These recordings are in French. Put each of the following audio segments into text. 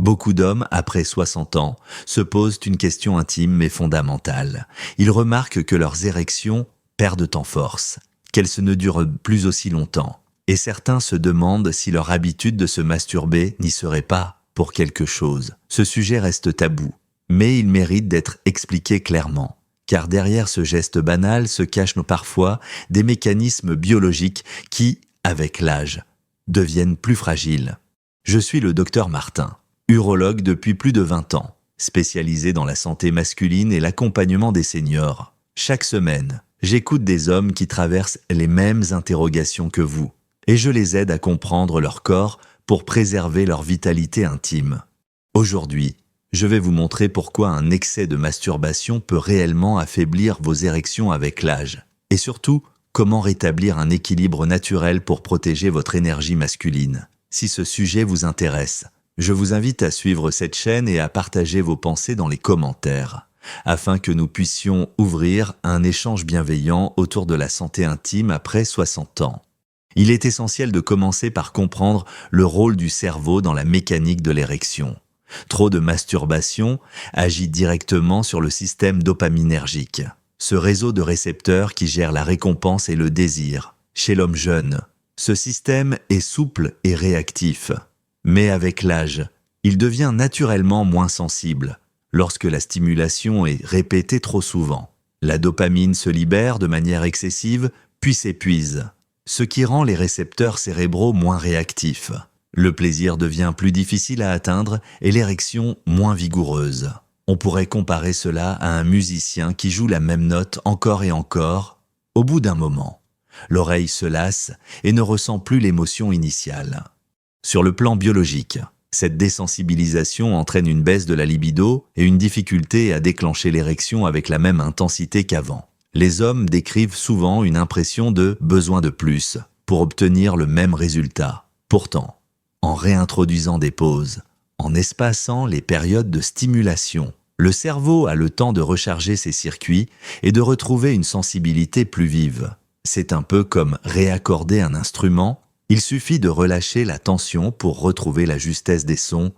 Beaucoup d'hommes, après 60 ans, se posent une question intime mais fondamentale. Ils remarquent que leurs érections perdent en force, qu'elles ne durent plus aussi longtemps. Et certains se demandent si leur habitude de se masturber n'y serait pas pour quelque chose. Ce sujet reste tabou, mais il mérite d'être expliqué clairement. Car derrière ce geste banal se cachent parfois des mécanismes biologiques qui, avec l'âge, deviennent plus fragiles. Je suis le docteur Martin, urologue depuis plus de 20 ans, spécialisé dans la santé masculine et l'accompagnement des seniors. Chaque semaine, j'écoute des hommes qui traversent les mêmes interrogations que vous, et je les aide à comprendre leur corps pour préserver leur vitalité intime. Aujourd'hui, je vais vous montrer pourquoi un excès de masturbation peut réellement affaiblir vos érections avec l'âge, et surtout, comment rétablir un équilibre naturel pour protéger votre énergie masculine. Si ce sujet vous intéresse, je vous invite à suivre cette chaîne et à partager vos pensées dans les commentaires, afin que nous puissions ouvrir un échange bienveillant autour de la santé intime après 60 ans. Il est essentiel de commencer par comprendre le rôle du cerveau dans la mécanique de l'érection. Trop de masturbation agit directement sur le système dopaminergique, ce réseau de récepteurs qui gère la récompense et le désir. Chez l'homme jeune, ce système est souple et réactif. Mais avec l'âge, il devient naturellement moins sensible. Lorsque la stimulation est répétée trop souvent, la dopamine se libère de manière excessive, puis s'épuise, ce qui rend les récepteurs cérébraux moins réactifs. Le plaisir devient plus difficile à atteindre et l'érection moins vigoureuse. On pourrait comparer cela à un musicien qui joue la même note encore et encore. Au bout d'un moment, l'oreille se lasse et ne ressent plus l'émotion initiale. Sur le plan biologique, cette désensibilisation entraîne une baisse de la libido et une difficulté à déclencher l'érection avec la même intensité qu'avant. Les hommes décrivent souvent une impression de « besoin de plus » pour obtenir le même résultat. Pourtant, en réintroduisant des pauses, en espaçant les périodes de stimulation, le cerveau a le temps de recharger ses circuits et de retrouver une sensibilité plus vive. C'est un peu comme réaccorder un instrument. Il suffit de relâcher la tension pour retrouver la justesse des sons.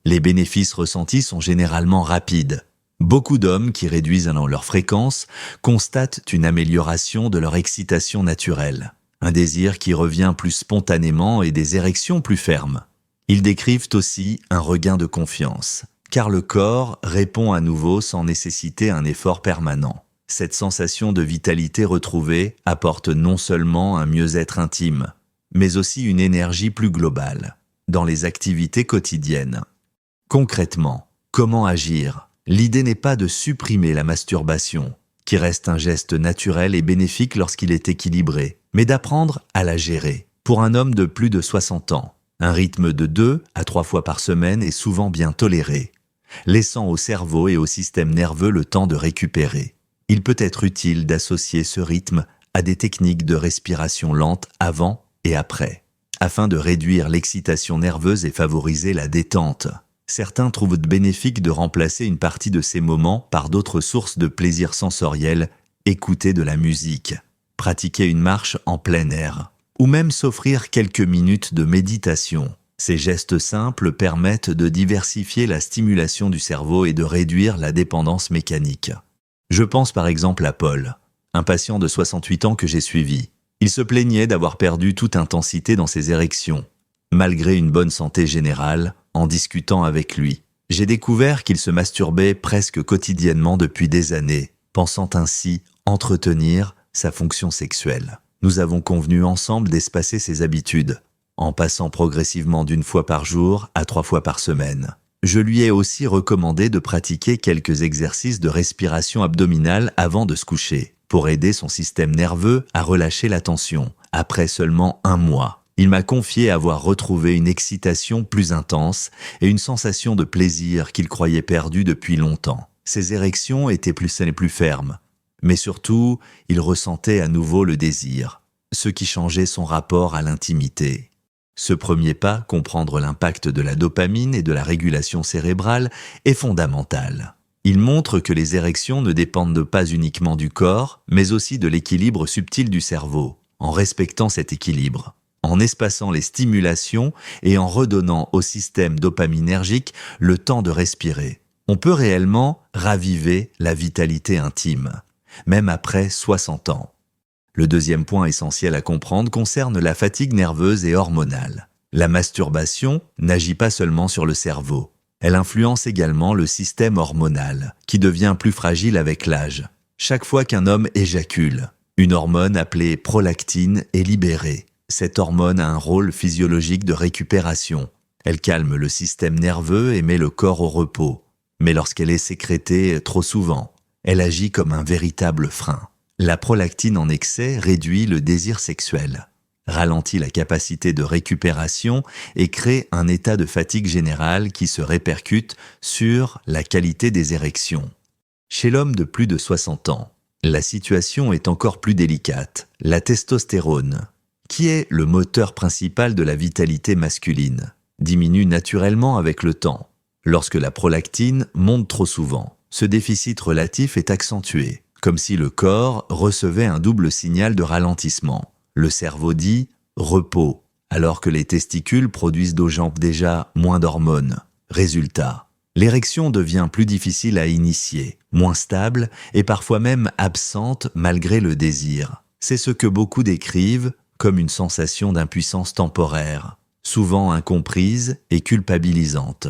Les bénéfices ressentis sont généralement rapides. Beaucoup d'hommes qui réduisent leur fréquence constatent une amélioration de leur excitation naturelle, un désir qui revient plus spontanément et des érections plus fermes. Ils décrivent aussi un regain de confiance, car le corps répond à nouveau sans nécessiter un effort permanent. Cette sensation de vitalité retrouvée apporte non seulement un mieux-être intime, mais aussi une énergie plus globale dans les activités quotidiennes. Concrètement, comment agir ? L'idée n'est pas de supprimer la masturbation, qui reste un geste naturel et bénéfique lorsqu'il est équilibré, mais d'apprendre à la gérer. Pour un homme de plus de 60 ans, un rythme de 2 à 3 fois par semaine est souvent bien toléré, laissant au cerveau et au système nerveux le temps de récupérer. Il peut être utile d'associer ce rythme à des techniques de respiration lente avant et après, afin de réduire l'excitation nerveuse et favoriser la détente. Certains trouvent bénéfique de remplacer une partie de ces moments par d'autres sources de plaisir sensoriel, écouter de la musique, pratiquer une marche en plein air, ou même s'offrir quelques minutes de méditation. Ces gestes simples permettent de diversifier la stimulation du cerveau et de réduire la dépendance mécanique. Je pense par exemple à Paul, un patient de 68 ans que j'ai suivi. Il se plaignait d'avoir perdu toute intensité dans ses érections. Malgré une bonne santé générale, en discutant avec lui, j'ai découvert qu'il se masturbait presque quotidiennement depuis des années, pensant ainsi entretenir sa fonction sexuelle. Nous avons convenu ensemble d'espacer ses habitudes, en passant progressivement d'1 fois par jour à 3 fois par semaine. Je lui ai aussi recommandé de pratiquer quelques exercices de respiration abdominale avant de se coucher, pour aider son système nerveux à relâcher la tension. Après seulement 1 mois, il m'a confié avoir retrouvé une excitation plus intense et une sensation de plaisir qu'il croyait perdue depuis longtemps. Ses érections étaient plus fermes, mais surtout, il ressentait à nouveau le désir, ce qui changeait son rapport à l'intimité. Ce premier pas, comprendre l'impact de la dopamine et de la régulation cérébrale, est fondamental. Il montre que les érections ne dépendent pas uniquement du corps, mais aussi de l'équilibre subtil du cerveau. En respectant cet équilibre, en espaçant les stimulations et en redonnant au système dopaminergique le temps de respirer. On peut réellement raviver la vitalité intime, même après 60 ans. Le deuxième point essentiel à comprendre concerne la fatigue nerveuse et hormonale. La masturbation n'agit pas seulement sur le cerveau. Elle influence également le système hormonal, qui devient plus fragile avec l'âge. Chaque fois qu'un homme éjacule, une hormone appelée prolactine est libérée. Cette hormone a un rôle physiologique de récupération. Elle calme le système nerveux et met le corps au repos. Mais lorsqu'elle est sécrétée trop souvent, elle agit comme un véritable frein. La prolactine en excès réduit le désir sexuel, ralentit la capacité de récupération et crée un état de fatigue générale qui se répercute sur la qualité des érections. Chez l'homme de plus de 60 ans, la situation est encore plus délicate. La testostérone, qui est le moteur principal de la vitalité masculine, diminue naturellement avec le temps. Lorsque la prolactine monte trop souvent, ce déficit relatif est accentué, comme si le corps recevait un double signal de ralentissement. Le cerveau dit « repos », alors que les testicules produisent déjà moins d'hormones. Résultat, l'érection devient plus difficile à initier, moins stable et parfois même absente malgré le désir. C'est ce que beaucoup décrivent comme une sensation d'impuissance temporaire, souvent incomprise et culpabilisante.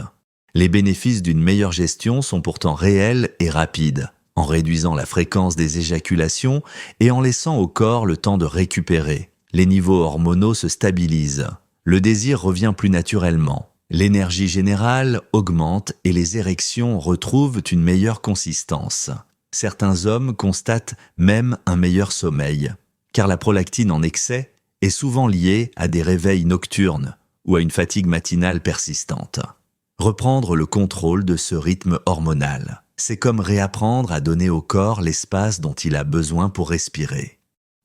Les bénéfices d'une meilleure gestion sont pourtant réels et rapides, en réduisant la fréquence des éjaculations et en laissant au corps le temps de récupérer. Les niveaux hormonaux se stabilisent, le désir revient plus naturellement, l'énergie générale augmente et les érections retrouvent une meilleure consistance. Certains hommes constatent même un meilleur sommeil, car la prolactine en excès est souvent liée à des réveils nocturnes ou à une fatigue matinale persistante. Reprendre le contrôle de ce rythme hormonal, c'est comme réapprendre à donner au corps l'espace dont il a besoin pour respirer.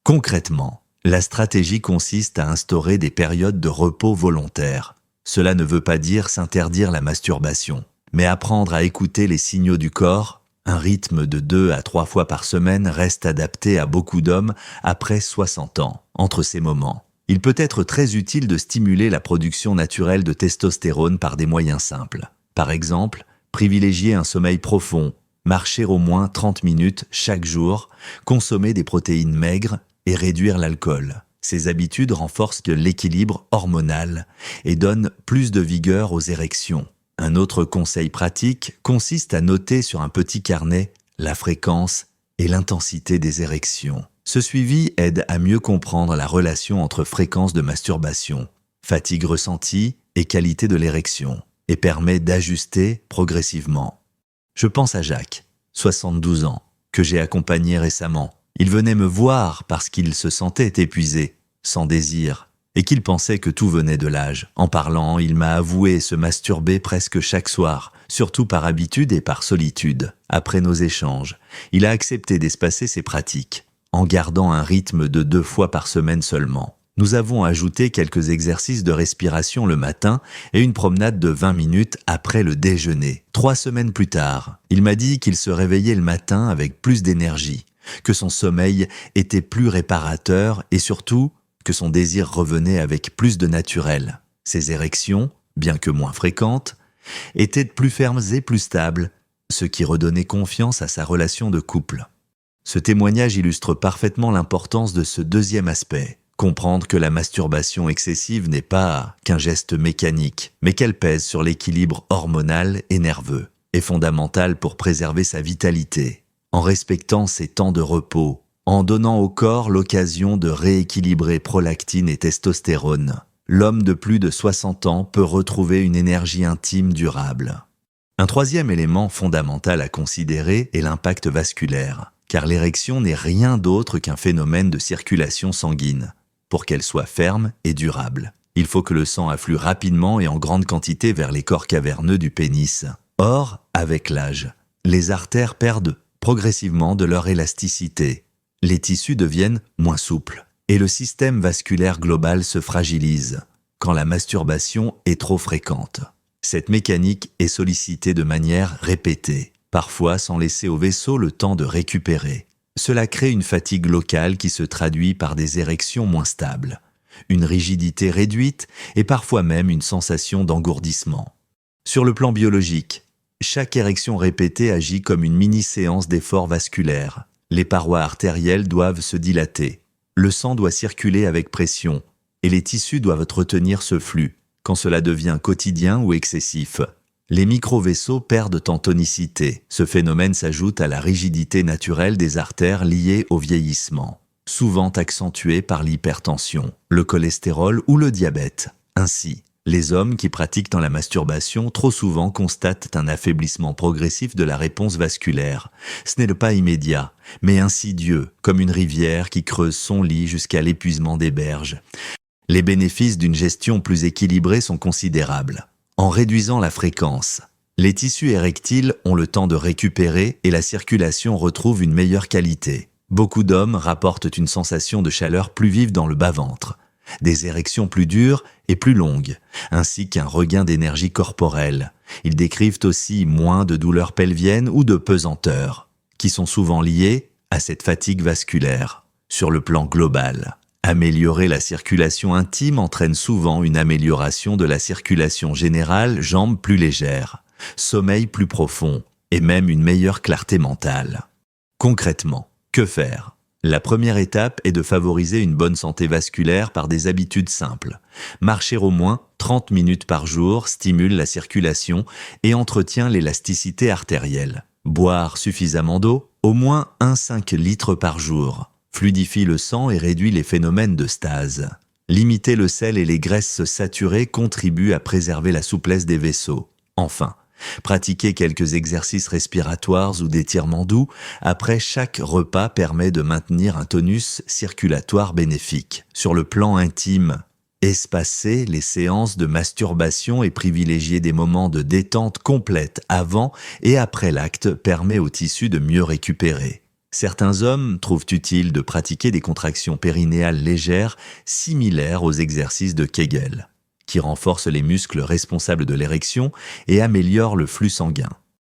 Concrètement, la stratégie consiste à instaurer des périodes de repos volontaires. Cela ne veut pas dire s'interdire la masturbation, mais apprendre à écouter les signaux du corps. Un rythme de 2 à 3 fois par semaine reste adapté à beaucoup d'hommes après 60 ans. Entre ces moments, il peut être très utile de stimuler la production naturelle de testostérone par des moyens simples. Par exemple, privilégier un sommeil profond, marcher au moins 30 minutes chaque jour, consommer des protéines maigres et réduire l'alcool. Ces habitudes renforcent l'équilibre hormonal et donnent plus de vigueur aux érections. Un autre conseil pratique consiste à noter sur un petit carnet la fréquence et l'intensité des érections. Ce suivi aide à mieux comprendre la relation entre fréquence de masturbation, fatigue ressentie et qualité de l'érection, et permet d'ajuster progressivement. Je pense à Jacques, 72 ans, que j'ai accompagné récemment. Il venait me voir parce qu'il se sentait épuisé, sans désir, et qu'il pensait que tout venait de l'âge. En parlant, il m'a avoué se masturber presque chaque soir, surtout par habitude et par solitude. Après nos échanges, il a accepté d'espacer ses pratiques, en gardant un rythme de 2 fois par semaine seulement. Nous avons ajouté quelques exercices de respiration le matin et une promenade de 20 minutes après le déjeuner. 3 semaines plus tard, il m'a dit qu'il se réveillait le matin avec plus d'énergie, que son sommeil était plus réparateur et surtout que son désir revenait avec plus de naturel. Ses érections, bien que moins fréquentes, étaient plus fermes et plus stables, ce qui redonnait confiance à sa relation de couple. Ce témoignage illustre parfaitement l'importance de ce deuxième aspect. Comprendre que la masturbation excessive n'est pas qu'un geste mécanique, mais qu'elle pèse sur l'équilibre hormonal et nerveux, est fondamental pour préserver sa vitalité. En respectant ses temps de repos, en donnant au corps l'occasion de rééquilibrer prolactine et testostérone, l'homme de plus de 60 ans peut retrouver une énergie intime durable. Un troisième élément fondamental à considérer est l'impact vasculaire, car l'érection n'est rien d'autre qu'un phénomène de circulation sanguine. Pour qu'elle soit ferme et durable, il faut que le sang afflue rapidement et en grande quantité vers les corps caverneux du pénis. Or, avec l'âge, les artères perdent progressivement de leur élasticité. Les tissus deviennent moins souples et le système vasculaire global se fragilise quand la masturbation est trop fréquente. Cette mécanique est sollicitée de manière répétée, parfois sans laisser au vaisseau le temps de récupérer. Cela crée une fatigue locale qui se traduit par des érections moins stables, une rigidité réduite et parfois même une sensation d'engourdissement. Sur le plan biologique, chaque érection répétée agit comme une mini-séance d'effort vasculaire. Les parois artérielles doivent se dilater, le sang doit circuler avec pression et les tissus doivent retenir ce flux quand cela devient quotidien ou excessif. Les micro-vaisseaux perdent en tonicité. Ce phénomène s'ajoute à la rigidité naturelle des artères liées au vieillissement, souvent accentuée par l'hypertension, le cholestérol ou le diabète. Ainsi, les hommes qui pratiquent la masturbation trop souvent constatent un affaiblissement progressif de la réponse vasculaire. Ce n'est pas immédiat, mais insidieux, comme une rivière qui creuse son lit jusqu'à l'épuisement des berges. Les bénéfices d'une gestion plus équilibrée sont considérables. En réduisant la fréquence, les tissus érectiles ont le temps de récupérer et la circulation retrouve une meilleure qualité. Beaucoup d'hommes rapportent une sensation de chaleur plus vive dans le bas-ventre, des érections plus dures et plus longues, ainsi qu'un regain d'énergie corporelle. Ils décrivent aussi moins de douleurs pelviennes ou de pesanteur, qui sont souvent liées à cette fatigue vasculaire. Sur le plan global, améliorer la circulation intime entraîne souvent une amélioration de la circulation générale, jambes plus légères, sommeil plus profond et même une meilleure clarté mentale. Concrètement, que faire ? La première étape est de favoriser une bonne santé vasculaire par des habitudes simples. Marcher au moins 30 minutes par jour stimule la circulation et entretient l'élasticité artérielle. Boire suffisamment d'eau, au moins 1,5 litre par jour, fluidifie le sang et réduit les phénomènes de stase. Limiter le sel et les graisses saturées contribue à préserver la souplesse des vaisseaux. Enfin, pratiquer quelques exercices respiratoires ou d'étirements doux après chaque repas permet de maintenir un tonus circulatoire bénéfique. Sur le plan intime, espacer les séances de masturbation et privilégier des moments de détente complète avant et après l'acte permet au tissu de mieux récupérer. Certains hommes trouvent utile de pratiquer des contractions périnéales légères similaires aux exercices de Kegel, qui renforcent les muscles responsables de l'érection et améliorent le flux sanguin.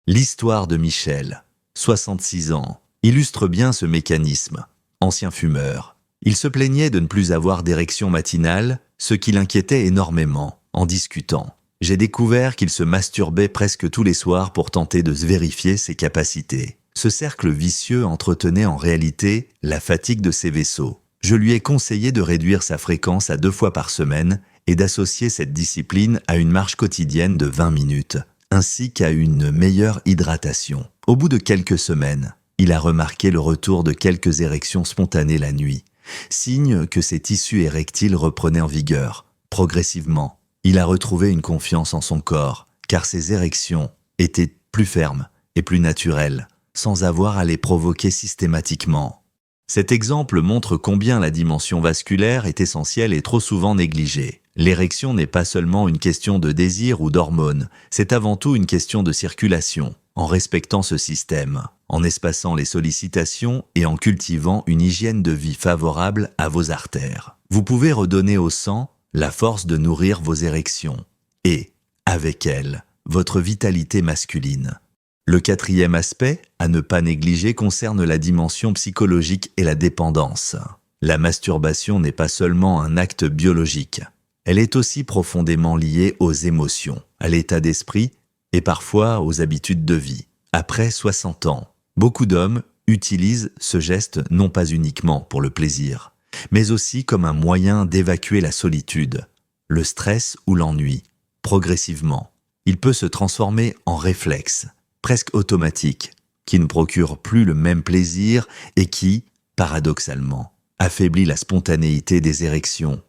L'histoire de Michel, 66 ans, illustre bien ce mécanisme. Ancien fumeur, il se plaignait de ne plus avoir d'érection matinale, ce qui l'inquiétait énormément. En discutant, j'ai découvert qu'il se masturbait presque tous les soirs pour tenter de vérifier ses capacités. Ce cercle vicieux entretenait en réalité la fatigue de ses vaisseaux. Je lui ai conseillé de réduire sa fréquence à 2 fois par semaine et d'associer cette discipline à une marche quotidienne de 20 minutes, ainsi qu'à une meilleure hydratation. Au bout de quelques semaines, il a remarqué le retour de quelques érections spontanées la nuit, signe que ses tissus érectiles reprenaient en vigueur. Progressivement, il a retrouvé une confiance en son corps, car ses érections étaient plus fermes et plus naturelles, sans avoir à les provoquer systématiquement. Cet exemple montre combien la dimension vasculaire est essentielle et trop souvent négligée. L'érection n'est pas seulement une question de désir ou d'hormones, c'est avant tout une question de circulation. En respectant ce système, en espaçant les sollicitations et en cultivant une hygiène de vie favorable à vos artères, vous pouvez redonner au sang la force de nourrir vos érections et, avec elles, votre vitalité masculine. Le 4e aspect, à ne pas négliger, concerne la dimension psychologique et la dépendance. La masturbation n'est pas seulement un acte biologique. Elle est aussi profondément liée aux émotions, à l'état d'esprit et parfois aux habitudes de vie. Après 60 ans, beaucoup d'hommes utilisent ce geste non pas uniquement pour le plaisir, mais aussi comme un moyen d'évacuer la solitude, le stress ou l'ennui. Progressivement, il peut se transformer en réflexe, presque automatique, qui ne procure plus le même plaisir et qui, paradoxalement, affaiblit la spontanéité des érections.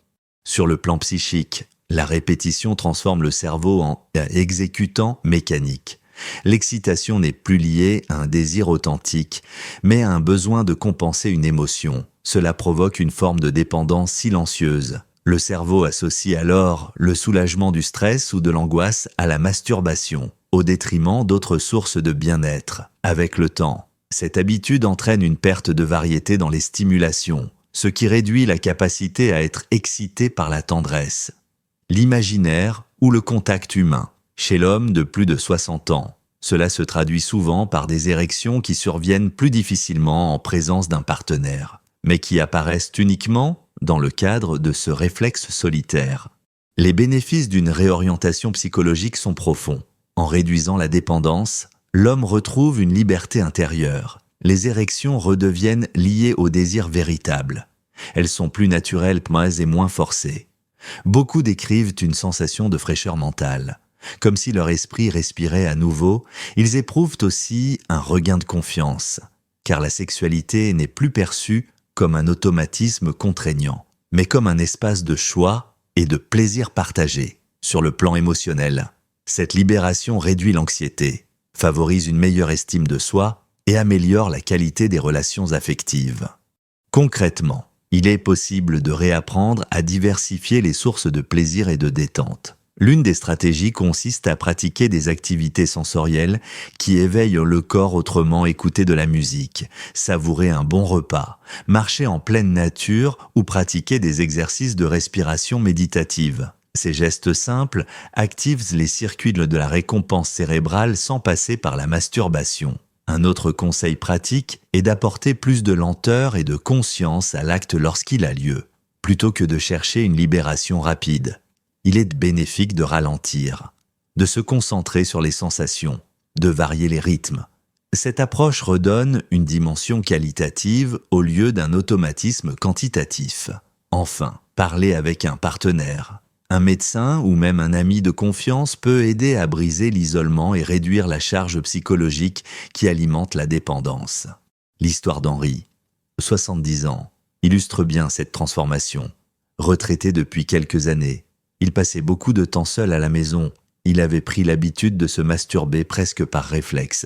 Sur le plan psychique, la répétition transforme le cerveau en exécutant mécanique. L'excitation n'est plus liée à un désir authentique, mais à un besoin de compenser une émotion. Cela provoque une forme de dépendance silencieuse. Le cerveau associe alors le soulagement du stress ou de l'angoisse à la masturbation, au détriment d'autres sources de bien-être. Avec le temps, cette habitude entraîne une perte de variété dans les stimulations, ce qui réduit la capacité à être excité par la tendresse, l'imaginaire ou le contact humain. Chez l'homme de plus de 60 ans, cela se traduit souvent par des érections qui surviennent plus difficilement en présence d'un partenaire, mais qui apparaissent uniquement dans le cadre de ce réflexe solitaire. Les bénéfices d'une réorientation psychologique sont profonds. En réduisant la dépendance, l'homme retrouve une liberté intérieure. Les érections redeviennent liées au désir véritable. Elles sont plus naturelles et moins forcées. Beaucoup décrivent une sensation de fraîcheur mentale. Comme si leur esprit respirait à nouveau, ils éprouvent aussi un regain de confiance, car la sexualité n'est plus perçue comme un automatisme contraignant, mais comme un espace de choix et de plaisir partagé. Sur le plan émotionnel, cette libération réduit l'anxiété, favorise une meilleure estime de soi et améliore la qualité des relations affectives. Concrètement, il est possible de réapprendre à diversifier les sources de plaisir et de détente. L'une des stratégies consiste à pratiquer des activités sensorielles qui éveillent le corps autrement, écouter de la musique, savourer un bon repas, marcher en pleine nature ou pratiquer des exercices de respiration méditative. Ces gestes simples activent les circuits de la récompense cérébrale sans passer par la masturbation. Un autre conseil pratique est d'apporter plus de lenteur et de conscience à l'acte lorsqu'il a lieu, plutôt que de chercher une libération rapide. Il est bénéfique de ralentir, de se concentrer sur les sensations, de varier les rythmes. Cette approche redonne une dimension qualitative au lieu d'un automatisme quantitatif. Enfin, parler avec un partenaire. Un médecin ou même un ami de confiance peut aider à briser l'isolement et réduire la charge psychologique qui alimente la dépendance. L'histoire d'Henri, 70 ans, illustre bien cette transformation. Retraité depuis quelques années, il passait beaucoup de temps seul à la maison. Il avait pris l'habitude de se masturber presque par réflexe,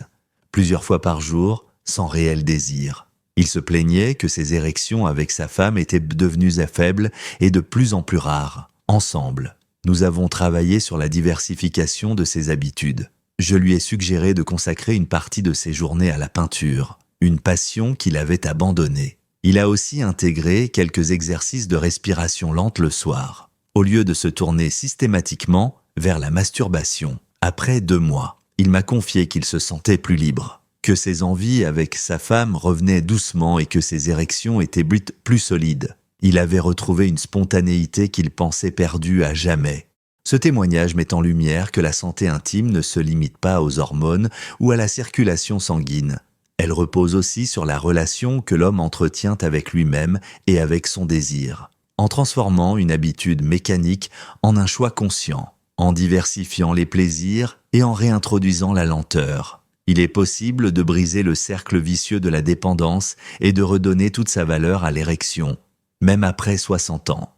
plusieurs fois par jour, sans réel désir. Il se plaignait que ses érections avec sa femme étaient devenues faibles et de plus en plus rares. Ensemble, nous avons travaillé sur la diversification de ses habitudes. Je lui ai suggéré de consacrer une partie de ses journées à la peinture, une passion qu'il avait abandonnée. Il a aussi intégré quelques exercices de respiration lente le soir, au lieu de se tourner systématiquement vers la masturbation. Après 2 mois, il m'a confié qu'il se sentait plus libre, que ses envies avec sa femme revenaient doucement et que ses érections étaient plus solides. Il avait retrouvé une spontanéité qu'il pensait perdue à jamais. Ce témoignage met en lumière que la santé intime ne se limite pas aux hormones ou à la circulation sanguine. Elle repose aussi sur la relation que l'homme entretient avec lui-même et avec son désir, en transformant une habitude mécanique en un choix conscient, en diversifiant les plaisirs et en réintroduisant la lenteur. Il est possible de briser le cercle vicieux de la dépendance et de redonner toute sa valeur à l'érection, même après 60 ans.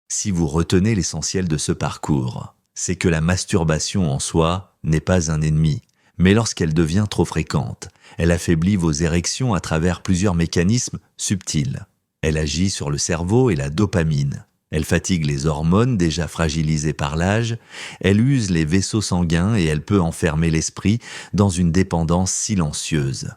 Si vous retenez l'essentiel de ce parcours, c'est que la masturbation en soi n'est pas un ennemi, mais lorsqu'elle devient trop fréquente, elle affaiblit vos érections à travers plusieurs mécanismes subtils. Elle agit sur le cerveau et la dopamine. Elle fatigue les hormones déjà fragilisées par l'âge, elle use les vaisseaux sanguins et elle peut enfermer l'esprit dans une dépendance silencieuse.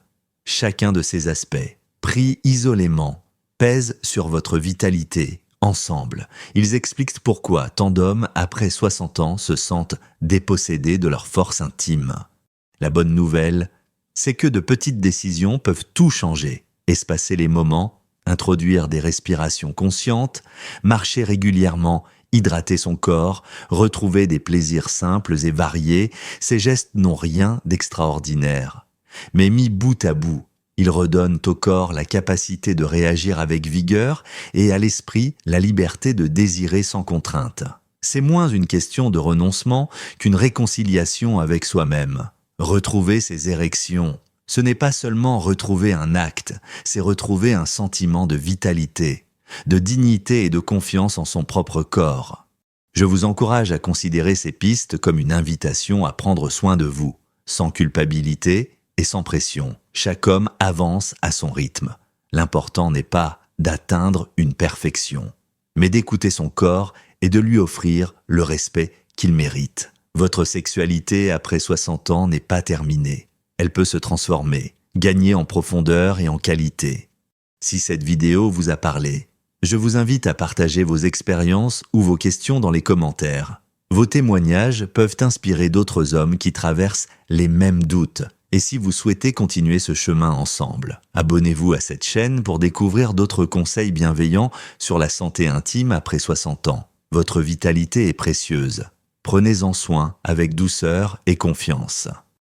Chacun de ces aspects, pris isolément, pèse sur votre vitalité. Ensemble, ils expliquent pourquoi tant d'hommes, après 60 ans, se sentent dépossédés de leur force intime. La bonne nouvelle, c'est que de petites décisions peuvent tout changer. Espacer les moments, introduire des respirations conscientes, marcher régulièrement, hydrater son corps, retrouver des plaisirs simples et variés, ces gestes n'ont rien d'extraordinaire. Mais mis bout à bout, ils redonnent au corps la capacité de réagir avec vigueur et à l'esprit la liberté de désirer sans contrainte. C'est moins une question de renoncement qu'une réconciliation avec soi-même. Retrouver ses érections, ce n'est pas seulement retrouver un acte, c'est retrouver un sentiment de vitalité, de dignité et de confiance en son propre corps. Je vous encourage à considérer ces pistes comme une invitation à prendre soin de vous, sans culpabilité et sans pression. Chaque homme avance à son rythme. L'important n'est pas d'atteindre une perfection, mais d'écouter son corps et de lui offrir le respect qu'il mérite. Votre sexualité après 60 ans n'est pas terminée. Elle peut se transformer, gagner en profondeur et en qualité. Si cette vidéo vous a parlé, je vous invite à partager vos expériences ou vos questions dans les commentaires. Vos témoignages peuvent inspirer d'autres hommes qui traversent les mêmes doutes Et si vous souhaitez continuer ce chemin ensemble, abonnez-vous à cette chaîne pour découvrir d'autres conseils bienveillants sur la santé intime après 60 ans. Votre vitalité est précieuse. Prenez-en soin avec douceur et confiance.